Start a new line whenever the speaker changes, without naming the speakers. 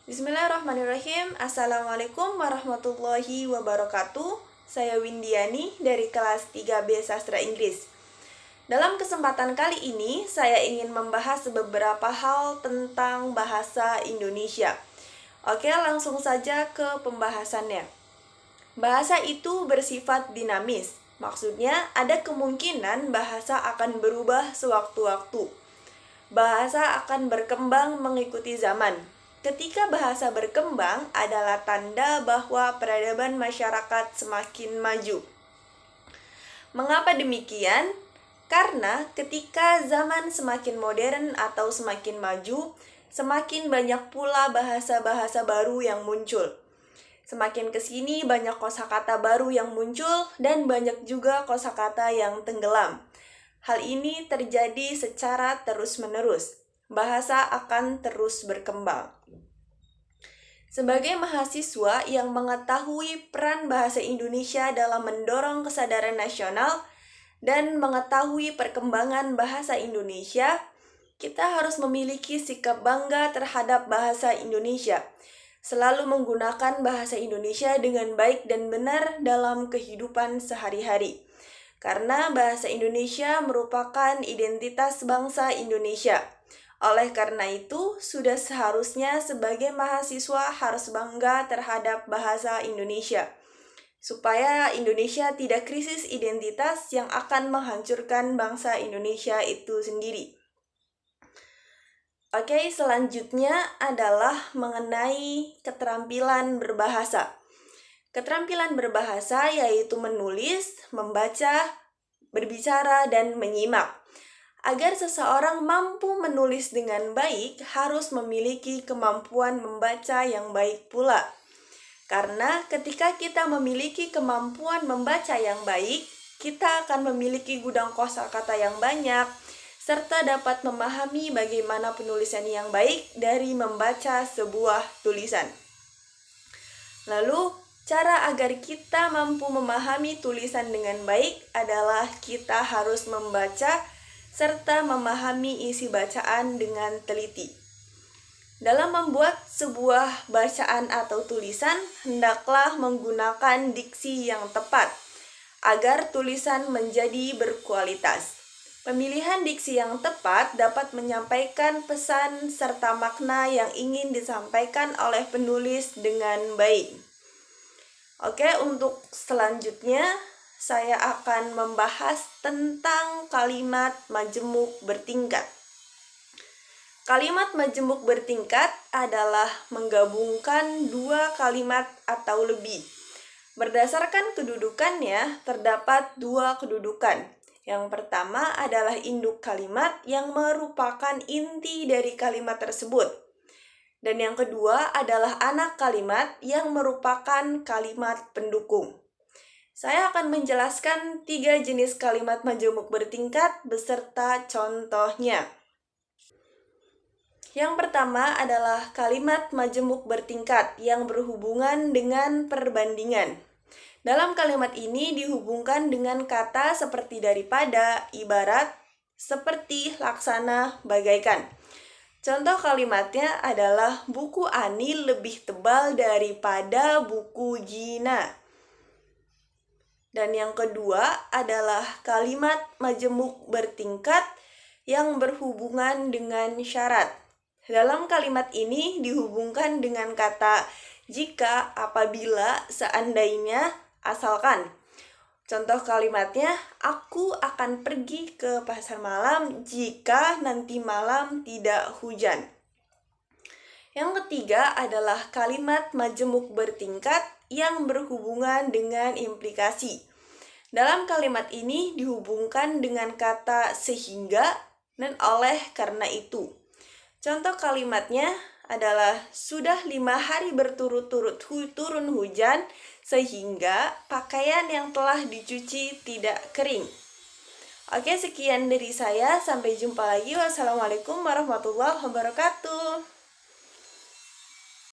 Bismillahirrahmanirrahim. Assalamualaikum warahmatullahi wabarakatuh. Saya Windiani dari kelas 3B Sastra Inggris. Dalam kesempatan kali ini, saya ingin membahas beberapa hal tentang bahasa Indonesia. Oke, langsung saja ke pembahasannya. Bahasa itu bersifat dinamis. Maksudnya, ada kemungkinan bahasa akan berubah sewaktu-waktu. Bahasa akan berkembang mengikuti zaman. Ketika bahasa berkembang adalah tanda bahwa peradaban masyarakat semakin maju. Mengapa demikian? Karena ketika zaman semakin modern atau semakin maju, semakin banyak pula bahasa-bahasa baru yang muncul. Semakin kesini banyak kosakata baru yang muncul dan banyak juga kosakata yang tenggelam. Hal ini terjadi secara terus-menerus. Bahasa akan terus berkembang. Sebagai mahasiswa yang mengetahui peran bahasa Indonesia dalam mendorong kesadaran nasional dan mengetahui perkembangan bahasa Indonesia, kita harus memiliki sikap bangga terhadap bahasa Indonesia, selalu menggunakan bahasa Indonesia dengan baik dan benar dalam kehidupan sehari-hari. Karena bahasa Indonesia merupakan identitas bangsa Indonesia. Oleh karena itu, sudah seharusnya sebagai mahasiswa harus bangga terhadap bahasa Indonesia, supaya Indonesia tidak krisis identitas yang akan menghancurkan bangsa Indonesia itu sendiri. Oke, selanjutnya adalah mengenai keterampilan berbahasa. Keterampilan berbahasa yaitu menulis, membaca, berbicara, dan menyimak. Agar seseorang mampu menulis dengan baik, harus memiliki kemampuan membaca yang baik pula. Karena ketika kita memiliki kemampuan membaca yang baik, kita akan memiliki gudang kosakata yang banyak, serta dapat memahami bagaimana penulisan yang baik dari membaca sebuah tulisan. Lalu, cara agar kita mampu memahami tulisan dengan baik adalah kita harus membaca serta memahami isi bacaan dengan teliti. Dalam membuat sebuah bacaan atau tulisan, hendaklah menggunakan diksi yang tepat, agar tulisan menjadi berkualitas. Pemilihan diksi yang tepat dapat menyampaikan pesan serta makna yang ingin disampaikan oleh penulis dengan baik. Oke, untuk selanjutnya, saya akan membahas tentang kalimat majemuk bertingkat. Kalimat majemuk bertingkat adalah menggabungkan dua kalimat atau lebih. Berdasarkan kedudukannya, terdapat dua kedudukan. Yang pertama adalah induk kalimat yang merupakan inti dari kalimat tersebut. Dan yang kedua adalah anak kalimat yang merupakan kalimat pendukung. Saya akan menjelaskan 3 jenis kalimat majemuk bertingkat beserta contohnya. Yang pertama adalah kalimat majemuk bertingkat yang berhubungan dengan perbandingan. Dalam kalimat ini dihubungkan dengan kata seperti daripada, ibarat, seperti, laksana, bagaikan. Contoh kalimatnya adalah buku Ani lebih tebal daripada buku Gina. Dan yang kedua adalah kalimat majemuk bertingkat yang berhubungan dengan syarat. Dalam kalimat ini dihubungkan dengan kata jika, apabila, seandainya, asalkan. Contoh kalimatnya, aku akan pergi ke pasar malam jika nanti malam tidak hujan. Yang ketiga adalah kalimat majemuk bertingkat yang berhubungan dengan implikasi. Dalam kalimat ini dihubungkan dengan kata sehingga dan oleh karena itu. Contoh kalimatnya adalah sudah 5 hari berturut-turut turun hujan sehingga pakaian yang telah dicuci tidak kering. Oke, sekian dari saya. Sampai jumpa lagi. Wassalamualaikum warahmatullahi wabarakatuh.